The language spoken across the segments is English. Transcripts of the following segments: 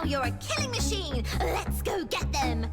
you're a killing machine. Let's go get them.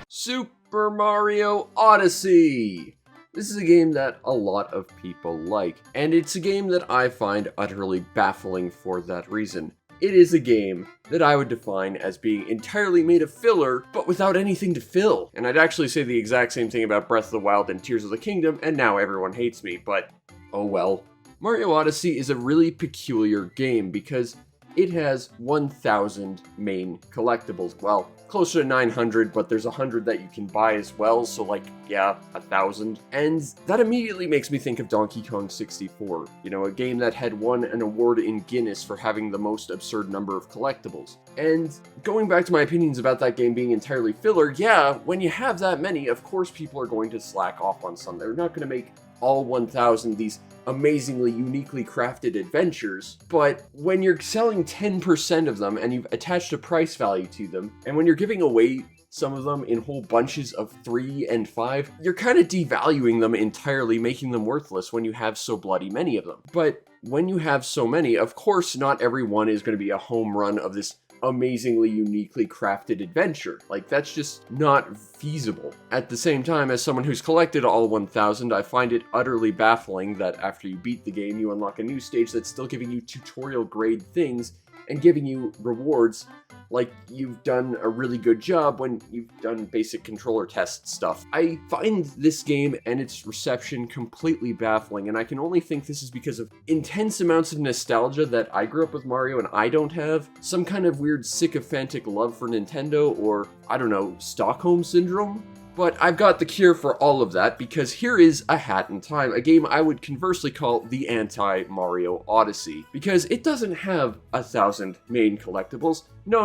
Super Mario Odyssey! This is a game that a lot of people like, and it's a game that I find utterly baffling for that reason. It is a game that I would define as being entirely made of filler, but without anything to fill. And I'd actually say the exact same thing about Breath of the Wild and Tears of the Kingdom, and now everyone hates me, but oh well. Mario Odyssey is a really peculiar game because it has 1,000 main collectibles. Well, closer to 900, but there's 100 that you can buy as well, so like, yeah, 1,000. And that immediately makes me think of Donkey Kong 64, you know, a game that had won an award in Guinness for having the most absurd number of collectibles. And going back to my opinions about that game being entirely filler, yeah, when you have that many, of course people are going to slack off on some. They're not going to make all 1,000 these amazingly uniquely crafted adventures, but when you're selling 10% of them and you've attached a price value to them, and when you're giving away some of them in whole bunches of 3 and 5, you're kind of devaluing them entirely, making them worthless when you have so bloody many of them. But when you have so many, of course not every one is going to be a home run of this amazingly uniquely crafted adventure. Like, that's just not feasible. At the same time, as someone who's collected all 1,000, I find it utterly baffling that after you beat the game, you unlock a new stage that's still giving you tutorial grade things and giving you rewards like you've done a really good job when you've done basic controller test stuff. I find this game and its reception completely baffling, and I can only think this is because of intense amounts of nostalgia that I grew up with Mario and I don't have, some kind of weird sycophantic love for Nintendo, or, I don't know, Stockholm Syndrome? But I've got the cure for all of that, because here is A Hat in Time, a game I would conversely call the anti-Mario Odyssey, because it doesn't have 1,000 main collectibles. No.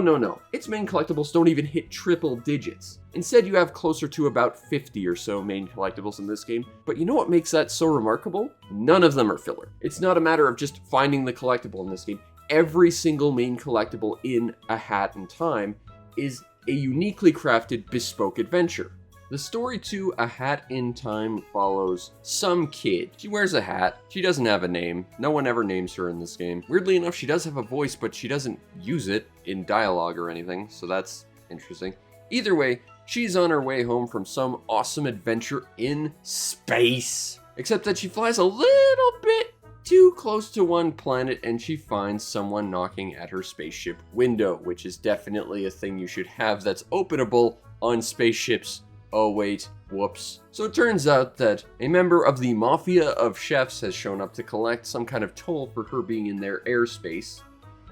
Its main collectibles don't even hit triple digits. Instead, you have closer to about 50 or so main collectibles in this game. But you know what makes that so remarkable? None of them are filler. It's not a matter of just finding the collectible in this game. Every single main collectible in A Hat in Time is a uniquely crafted, bespoke adventure. The story to A Hat in Time follows some kid. She wears a hat. She doesn't have a name. No one ever names her in this game. Weirdly enough, she does have a voice, but she doesn't use it in dialogue or anything, so that's interesting. Either way, she's on her way home from some awesome adventure in space. Except that she flies a little bit too close to one planet and she finds someone knocking at her spaceship window, which is definitely a thing you should have that's openable on spaceships. Oh wait, whoops. So it turns out that a member of the Mafia of Chefs has shown up to collect some kind of toll for her being in their airspace.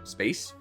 Space?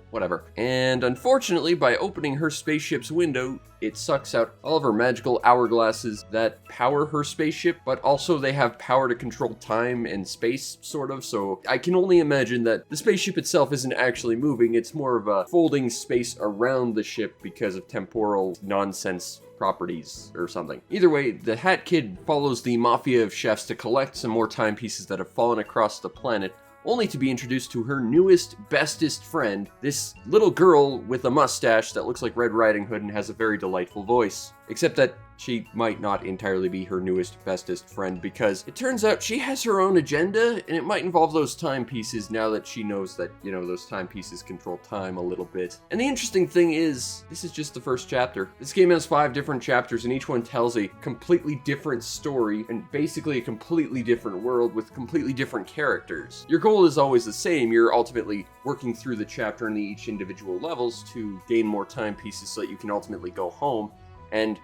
Whatever. And unfortunately, by opening her spaceship's window, it sucks out all of her magical hourglasses that power her spaceship, but also they have power to control time and space, sort of, so I can only imagine that the spaceship itself isn't actually moving, it's more of a folding space around the ship because of temporal nonsense properties or something. Either way, the Hat Kid follows the Mafia of Chefs to collect some more timepieces that have fallen across the planet, only to be introduced to her newest, bestest friend, this little girl with a mustache that looks like Red Riding Hood and has a very delightful voice. Except that she might not entirely be her newest, bestest friend, because it turns out she has her own agenda, and it might involve those timepieces now that she knows that, you know, those timepieces control time a little bit. And the interesting thing is, this is just the first chapter. This game has 5 different chapters, and each one tells a completely different story, and basically a completely different world with completely different characters. Your goal is always the same. You're ultimately working through the chapter and each individual levels to gain more timepieces so that you can ultimately go home and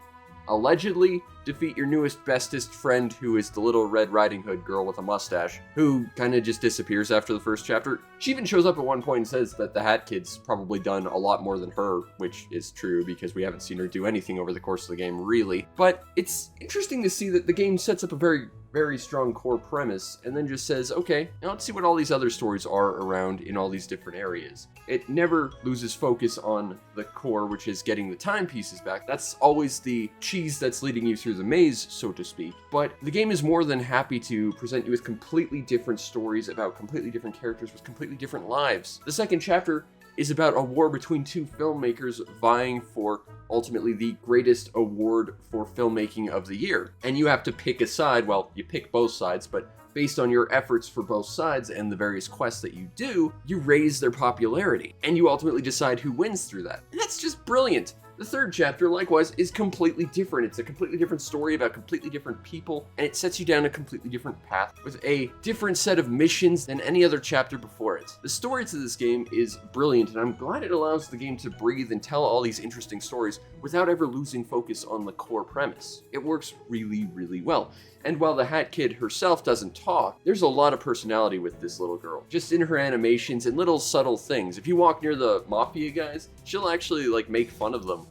allegedly defeat your newest, bestest friend, who is the little Red Riding Hood girl with a mustache, who kind of just disappears after the first chapter. She even shows up at one point and says that the Hat Kid's probably done a lot more than her, which is true because we haven't seen her do anything over the course of the game, really. But it's interesting to see that the game sets up a very strong core premise and then just says, okay, now let's see what all these other stories are around in all these different areas. It never loses focus on the core, which is getting the timepieces back. That's always the cheese that's leading you through the maze, so to speak. But the game is more than happy to present you with completely different stories about completely different characters with completely different lives. The second chapter is about a war between 2 filmmakers vying for ultimately the greatest award for filmmaking of the year. And you have to pick a side. Well, you pick both sides, but based on your efforts for both sides and the various quests that you do, you raise their popularity, and you ultimately decide who wins through that. And that's just brilliant. The third chapter, likewise, is completely different. It's a completely different story about completely different people, and it sets you down a completely different path with a different set of missions than any other chapter before it. The story to this game is brilliant, and I'm glad it allows the game to breathe and tell all these interesting stories without ever losing focus on the core premise. It works really, really well. And while the Hat Kid herself doesn't talk, there's a lot of personality with this little girl. Just in her animations and little subtle things. If you walk near the Mafia guys, she'll actually make fun of them.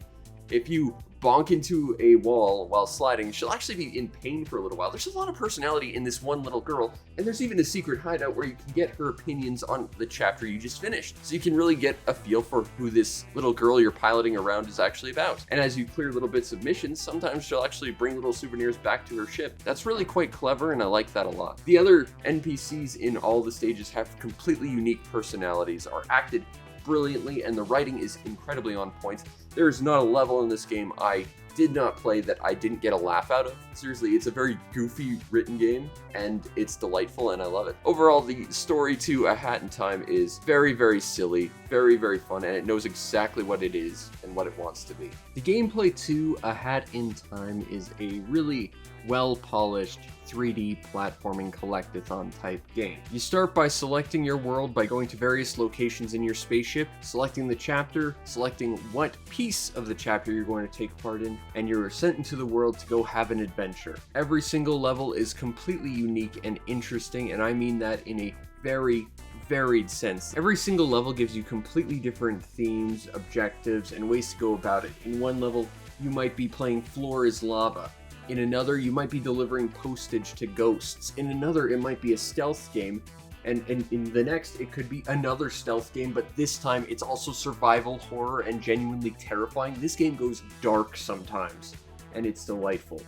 If you bonk into a wall while sliding, she'll actually be in pain for a little while. There's a lot of personality in this one little girl, and there's even a secret hideout where you can get her opinions on the chapter you just finished. So you can really get a feel for who this little girl you're piloting around is actually about. And as you clear little bits of missions, sometimes she'll actually bring little souvenirs back to her ship. That's really quite clever, and I like that a lot. The other NPCs in all the stages have completely unique personalities, are acted brilliantly, and the writing is incredibly on point. There is not a level in this game I did not play that I didn't get a laugh out of. Seriously, it's a very goofy written game, and it's delightful, and I love it. Overall, the story to A Hat in Time is very, very silly, very, very fun, and it knows exactly what it is and what it wants to be. The gameplay to A Hat in Time is a really well-polished 3D platforming collectathon type game. You start by selecting your world by going to various locations in your spaceship, selecting the chapter, selecting what piece of the chapter you're going to take part in, and you're sent into the world to go have an adventure. Every single level is completely unique and interesting, and I mean that in a very varied sense. Every single level gives you completely different themes, objectives, and ways to go about it. In one level, you might be playing Floor is Lava. In another, you might be delivering postage to ghosts. In another, it might be a stealth game. And in the next, it could be another stealth game, but this time it's also survival horror and genuinely terrifying. This game goes dark sometimes, and it's delightful.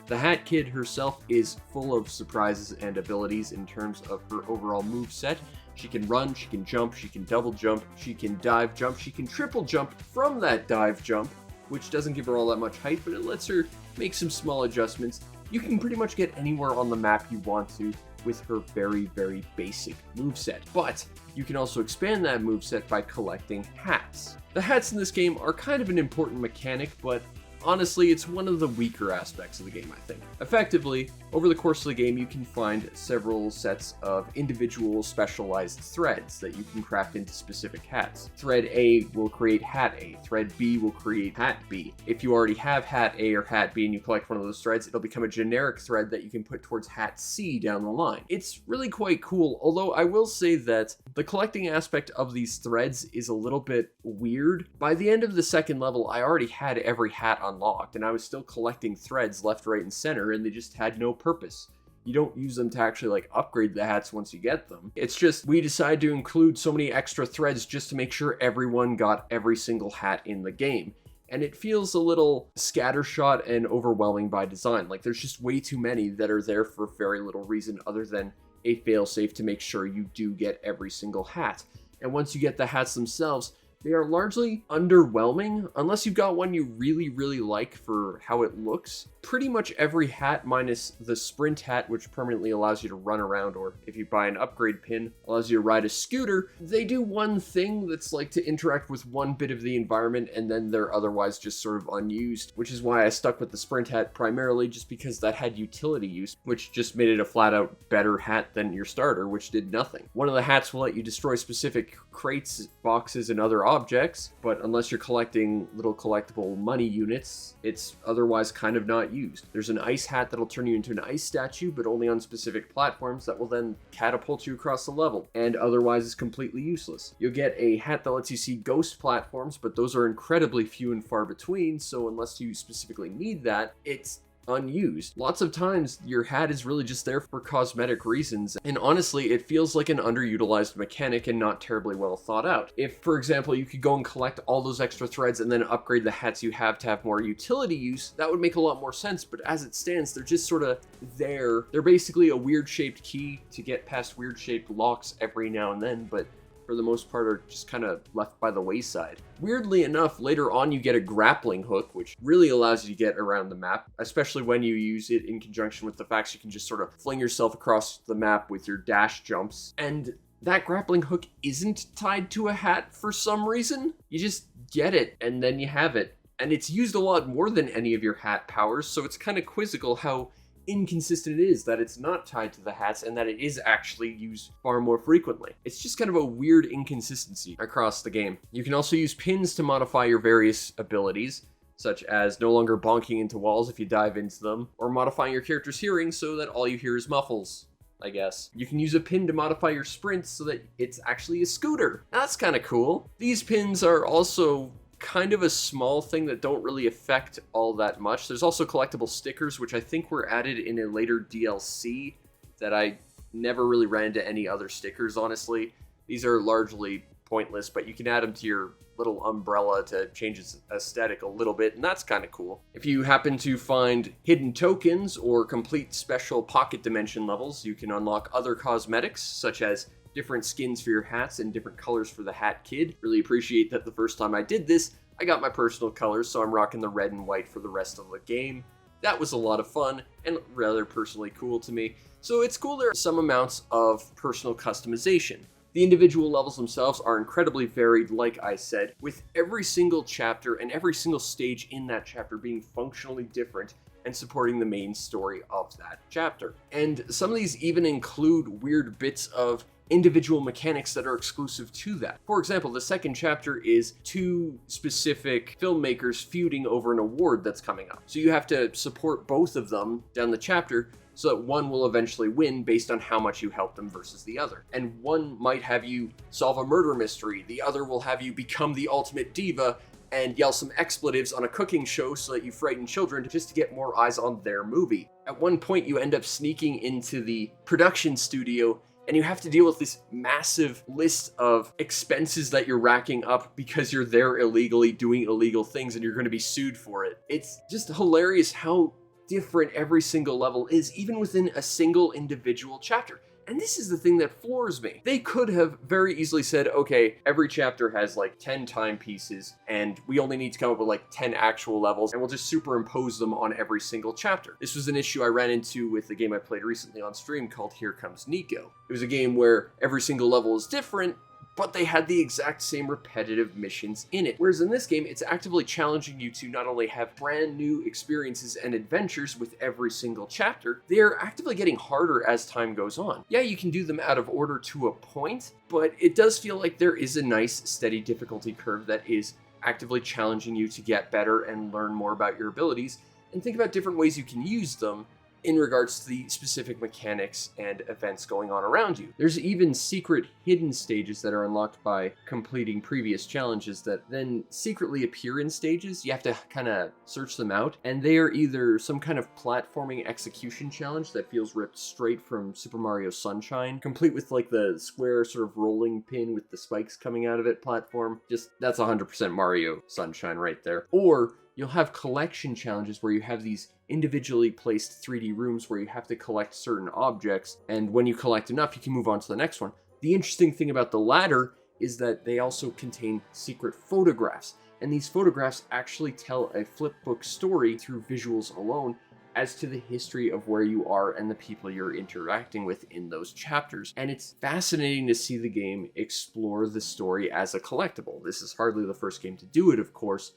The Hat Kid herself is full of surprises and abilities in terms of her overall moveset. She can run, she can jump, she can double jump, she can dive jump, she can triple jump from that dive jump, which doesn't give her all that much height, but it lets her make some small adjustments. You can pretty much get anywhere on the map you want to with her very, very basic moveset. But you can also expand that moveset by collecting hats. The hats in this game are kind of an important mechanic, but honestly, it's one of the weaker aspects of the game, I think. Effectively, over the course of the game, you can find several sets of individual specialized threads that you can craft into specific hats. Thread A will create hat A. Thread B will create hat B. If you already have hat A or hat B and you collect one of those threads, it'll become a generic thread that you can put towards hat C down the line. It's really quite cool, although I will say that the collecting aspect of these threads is a little bit weird. By the end of the second level, I already had every hat unlocked, and I was still collecting threads left, right, and center, and they just had no purpose. You don't use them to actually upgrade the hats once you get them. It's just we decided to include so many extra threads just to make sure everyone got every single hat in the game. And it feels a little scattershot and overwhelming by design. There's just way too many that are there for very little reason other than a failsafe to make sure you do get every single hat. And once you get the hats themselves, they are largely underwhelming unless you've got one you really, really like for how it looks. Pretty much every hat minus the sprint hat, which permanently allows you to run around, or if you buy an upgrade pin, allows you to ride a scooter. They do one thing that's to interact with one bit of the environment, and then they're otherwise just sort of unused, which is why I stuck with the sprint hat primarily, just because that had utility use, which just made it a flat out better hat than your starter, which did nothing. One of the hats will let you destroy specific crates, boxes, and other objects, but unless you're collecting little collectible money units, it's otherwise kind of not used. There's an ice hat that'll turn you into an ice statue, but only on specific platforms that will then catapult you across the level, and otherwise is completely useless. You'll get a hat that lets you see ghost platforms, but those are incredibly few and far between, so unless you specifically need that, it's unused. Lots of times your hat is really just there for cosmetic reasons, and honestly it feels like an underutilized mechanic and not terribly well thought out. If, for example, you could go and collect all those extra threads and then upgrade the hats you have to have more utility use, that would make a lot more sense, but as it stands, they're just sort of there. They're basically a weird shaped key to get past weird shaped locks every now and then, but for the most part, are just kind of left by the wayside. Weirdly enough, later on you get a grappling hook, which really allows you to get around the map, especially when you use it in conjunction with the fact you can just sort of fling yourself across the map with your dash jumps. And that grappling hook isn't tied to a hat for some reason. You just get it, and then you have it. And it's used a lot more than any of your hat powers, so it's kind of quizzical how inconsistent it is that it's not tied to the hats and that it is actually used far more frequently. It's just kind of a weird inconsistency across the game. You can also use pins to modify your various abilities, such as no longer bonking into walls if you dive into them, or modifying your character's hearing so that all you hear is muffles, I guess. You can use a pin to modify your sprint so that it's actually a scooter. That's kind of cool. These pins are also kind of a small thing that don't really affect all that much. There's also collectible stickers, which I think were added in a later DLC that I never really ran into any other stickers, honestly. These are largely pointless, but you can add them to your little umbrella to change its aesthetic a little bit, and that's kind of cool. If you happen to find hidden tokens or complete special pocket dimension levels, you can unlock other cosmetics, such as different skins for your hats and different colors for the hat kid. Really appreciate that the first time I did this, I got my personal colors, so I'm rocking the red and white for the rest of the game. That was a lot of fun and rather personally cool to me. So it's cool there are some amounts of personal customization. The individual levels themselves are incredibly varied, like I said, with every single chapter and every single stage in that chapter being functionally different and supporting the main story of that chapter. And some of these even include weird bits of individual mechanics that are exclusive to that. For example, the second chapter is two specific filmmakers feuding over an award that's coming up. So you have to support both of them down the chapter so that one will eventually win based on how much you help them versus the other. And one might have you solve a murder mystery, the other will have you become the ultimate diva and yell some expletives on a cooking show so that you frighten children just to get more eyes on their movie. At one point you end up sneaking into the production studio and you have to deal with this massive list of expenses that you're racking up because you're there illegally doing illegal things and you're going to be sued for it. It's just hilarious how different every single level is, even within a single individual chapter. And this is the thing that floors me. They could have very easily said, okay, every chapter has like 10 timepieces and we only need to come up with like 10 actual levels and we'll just superimpose them on every single chapter. This was an issue I ran into with the game I played recently on stream called Here Comes Nico. It was a game where every single level is different, but they had the exact same repetitive missions in it. Whereas in this game, it's actively challenging you to not only have brand new experiences and adventures with every single chapter, they're actively getting harder as time goes on. Yeah, you can do them out of order to a point, but it does feel like there is a nice steady difficulty curve that is actively challenging you to get better and learn more about your abilities and think about different ways you can use them in regards to the specific mechanics and events going on around you. There's even secret hidden stages that are unlocked by completing previous challenges that then secretly appear in stages. You have to kind of search them out, and they are either some kind of platforming execution challenge that feels ripped straight from Super Mario Sunshine, complete with like the square sort of rolling pin with the spikes coming out of it platform. Just, that's 100% Mario Sunshine right there. Or you'll have collection challenges where you have these individually placed 3D rooms where you have to collect certain objects, and when you collect enough, you can move on to the next one. The interesting thing about the latter is that they also contain secret photographs, and these photographs actually tell a flipbook story through visuals alone as to the history of where you are and the people you're interacting with in those chapters. And it's fascinating to see the game explore the story as a collectible. This is hardly the first game to do it, of course,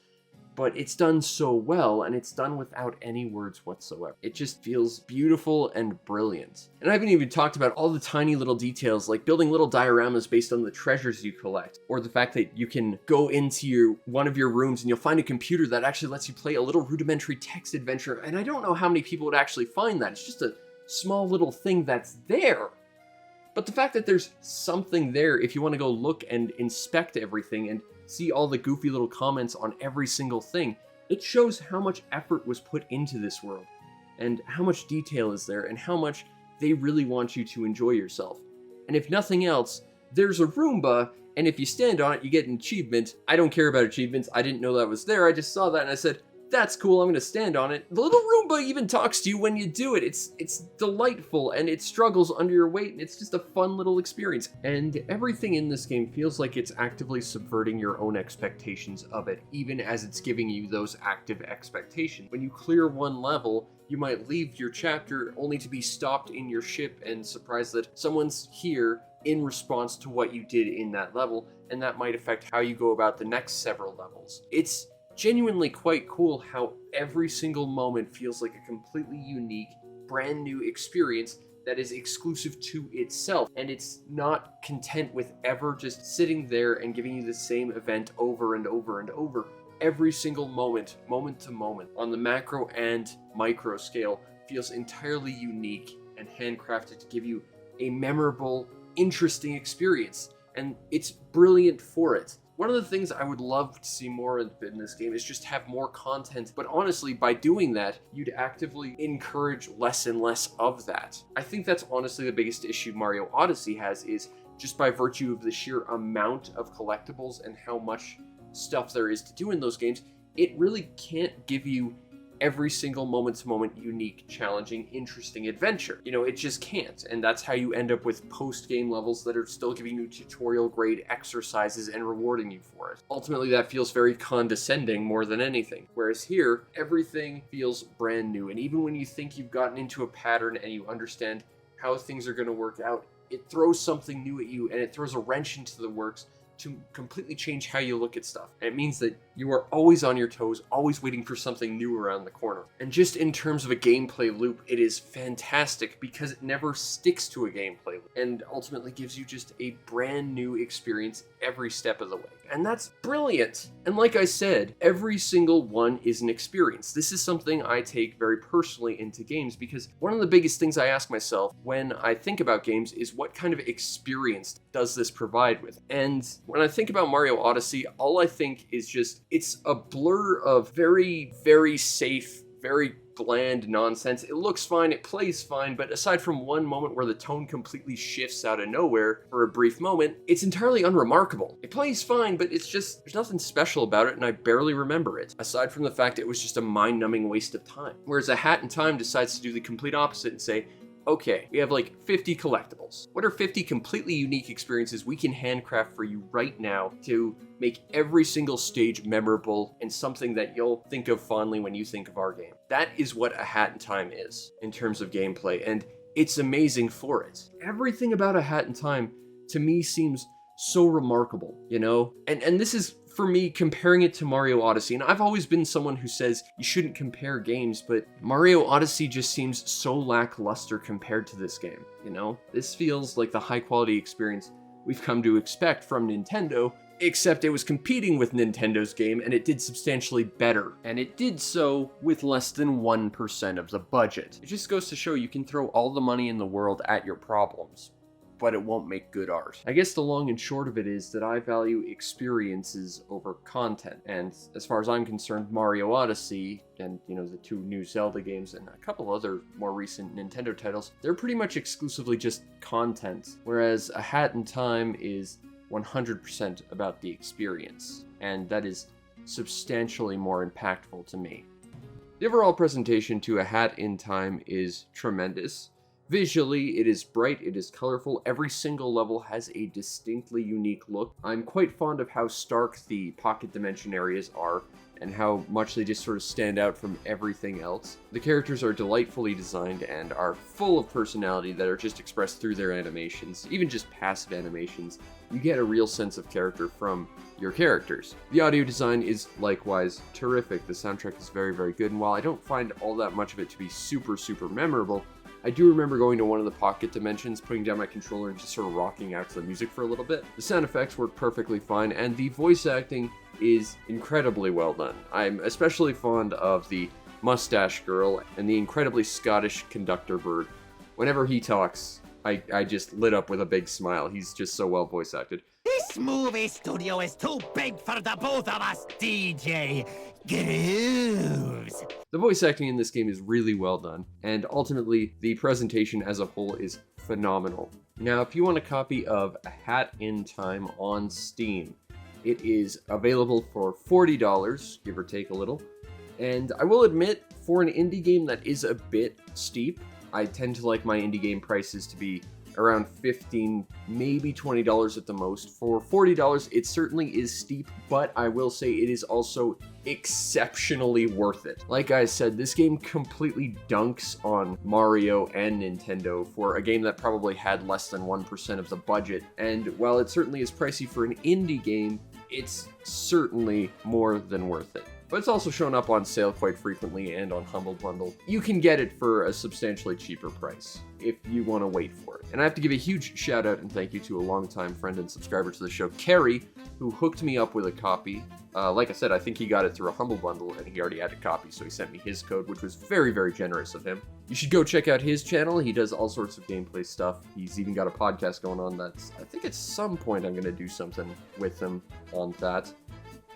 but it's done so well, and it's done without any words whatsoever. It just feels beautiful and brilliant. And I haven't even talked about all the tiny little details, like building little dioramas based on the treasures you collect, or the fact that you can go into one of your rooms and you'll find a computer that actually lets you play a little rudimentary text adventure, and I don't know how many people would actually find that. It's just a small little thing that's there. But the fact that there's something there if you want to go look and inspect everything and see all the goofy little comments on every single thing, it shows how much effort was put into this world and how much detail is there and how much they really want you to enjoy yourself. And if nothing else, there's a Roomba, and if you stand on it, you get an achievement. I don't care about achievements. I didn't know that was there. I just saw that and I said, that's cool, I'm gonna stand on it. The little Roomba even talks to you when you do it. It's delightful, and it struggles under your weight, and it's just a fun little experience. And everything in this game feels like it's actively subverting your own expectations of it, even as it's giving you those active expectations. When you clear one level, you might leave your chapter only to be stopped in your ship and surprised that someone's here in response to what you did in that level, and that might affect how you go about the next several levels. It's genuinely quite cool how every single moment feels like a completely unique, brand new experience that is exclusive to itself, and it's not content with ever just sitting there and giving you the same event over and over and over. Every single moment, moment to moment, on the macro and micro scale, feels entirely unique and handcrafted to give you a memorable, interesting experience, and it's brilliant for it. One of the things I would love to see more in this game is just have more content, but honestly, by doing that, you'd actively encourage less and less of that. I think that's honestly the biggest issue Mario Odyssey has, is just by virtue of the sheer amount of collectibles and how much stuff there is to do in those games, it really can't give you every single moment-to-moment unique, challenging, interesting adventure. You know, it just can't, and that's how you end up with post-game levels that are still giving you tutorial-grade exercises and rewarding you for it. Ultimately, that feels very condescending more than anything, whereas here, everything feels brand new, and even when you think you've gotten into a pattern and you understand how things are going to work out, it throws something new at you, and it throws a wrench into the works to completely change how you look at stuff. And it means that you are always on your toes, always waiting for something new around the corner. And just in terms of a gameplay loop, it is fantastic because it never sticks to a gameplay loop and ultimately gives you just a brand new experience every step of the way. And that's brilliant. And like I said, every single one is an experience. This is something I take very personally into games because one of the biggest things I ask myself when I think about games is what kind of experience does this provide with? And when I think about Mario Odyssey, all I think is just, it's a blur of very, very safe, very bland nonsense. It looks fine, it plays fine, but aside from one moment where the tone completely shifts out of nowhere for a brief moment, it's entirely unremarkable. It plays fine, but it's just, there's nothing special about it, and I barely remember it, aside from the fact it was just a mind-numbing waste of time. Whereas A Hat in Time decides to do the complete opposite and say, okay, we have like 50 collectibles. What are 50 completely unique experiences we can handcraft for you right now to make every single stage memorable and something that you'll think of fondly when you think of our game? That is what A Hat in Time is in terms of gameplay, and it's amazing for it. Everything about A Hat in Time to me seems so remarkable, you know? And this is, for me, comparing it to Mario Odyssey, and I've always been someone who says you shouldn't compare games, but Mario Odyssey just seems so lackluster compared to this game, you know? This feels like the high-quality experience we've come to expect from Nintendo, except it was competing with Nintendo's game, and it did substantially better. And it did so with less than 1% of the budget. It just goes to show you can throw all the money in the world at your problems, but it won't make good art. I guess the long and short of it is that I value experiences over content. And as far as I'm concerned, Mario Odyssey and, you know, the 2 new Zelda games and a couple other more recent Nintendo titles, they're pretty much exclusively just content. Whereas A Hat in Time is 100% about the experience. And that is substantially more impactful to me. The overall presentation to A Hat in Time is tremendous. Visually, it is bright, it is colorful, every single level has a distinctly unique look. I'm quite fond of how stark the pocket dimension areas are, and how much they just sort of stand out from everything else. The characters are delightfully designed and are full of personality that are just expressed through their animations, even just passive animations. You get a real sense of character from your characters. The audio design is likewise terrific. The soundtrack is very, very good, and while I don't find all that much of it to be super, super memorable, I do remember going to one of the pocket dimensions, putting down my controller and just sort of rocking out to the music for a little bit. The sound effects work perfectly fine, and the voice acting is incredibly well done. I'm especially fond of the mustache girl and the incredibly Scottish conductor bird. Whenever he talks, I just lit up with a big smile. He's just so well voice acted. This movie studio is too big for the both of us, DJ. Grooves. The voice acting in this game is really well done, and ultimately, the presentation as a whole is phenomenal. Now, if you want a copy of A Hat in Time on Steam, it is available for $40, give or take a little, And I will admit, for an indie game that is a bit steep, I tend to like my indie game prices to be around $15, maybe $20 at the most. For $40, it certainly is steep, but I will say it is also exceptionally worth it. Like I said, this game completely dunks on Mario and Nintendo for a game that probably had less than 1% of the budget, and while it certainly is pricey for an indie game, it's certainly more than worth it. But it's also shown up on sale quite frequently and on Humble Bundle. You can get it for a substantially cheaper price if you want to wait for it. And I have to give a huge shout out and thank you to a longtime friend and subscriber to the show, Carrey, who hooked me up with a copy. Like I said, I think he got it through a Humble Bundle and he already had a copy, so he sent me his code, which was very, very generous of him. You should go check out his channel. He does all sorts of gameplay stuff. He's even got a podcast going on that's, I think at some point I'm going to do something with him on that.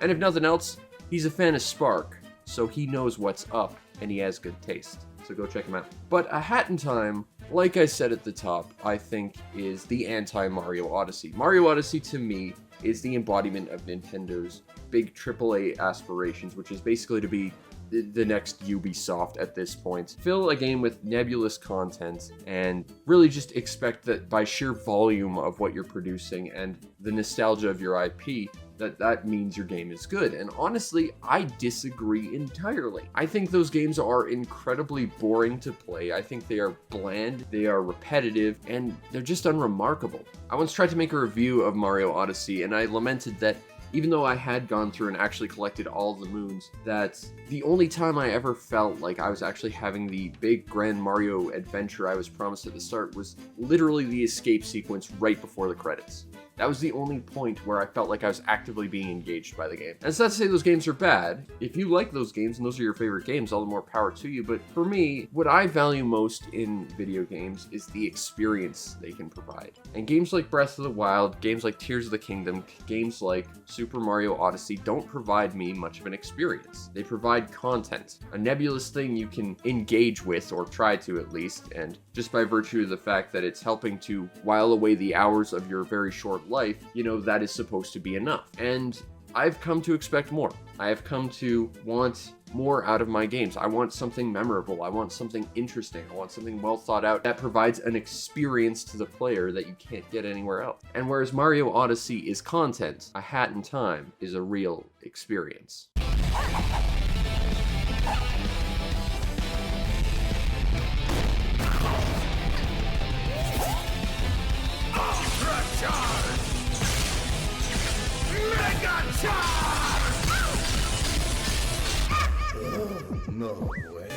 And if nothing else, he's a fan of Spark, so he knows what's up, and he has good taste. So go check him out. But A Hat in Time, like I said at the top, I think is the anti-Mario Odyssey. Mario Odyssey, to me, is the embodiment of Nintendo's big AAA aspirations, which is basically to be the next Ubisoft at this point. Fill a game with nebulous content and really just expect that by sheer volume of what you're producing and the nostalgia of your IP, that means your game is good. And honestly, I disagree entirely. I think those games are incredibly boring to play. I think they are bland, they are repetitive, and they're just unremarkable. I once tried to make a review of Mario Odyssey, and I lamented that even though I had gone through and actually collected all the moons, that the only time I ever felt like I was actually having the big grand Mario adventure I was promised at the start was literally the escape sequence right before the credits. That was the only point where I felt like I was actively being engaged by the game. And it's not to say those games are bad. If you like those games and those are your favorite games, all the more power to you. But for me, what I value most in video games is the experience they can provide. And games like Breath of the Wild, games like Tears of the Kingdom, games like Super Mario Odyssey don't provide me much of an experience. They provide content, a nebulous thing you can engage with, or try to at least, and just by virtue of the fact that it's helping to while away the hours of your very short life, you know, that is supposed to be enough. And I've come to expect more. I have come to want more out of my games. I want something memorable. I want something interesting. I want something well thought out that provides an experience to the player that you can't get anywhere else. And whereas Mario Odyssey is content, A Hat in Time is a real experience. No way.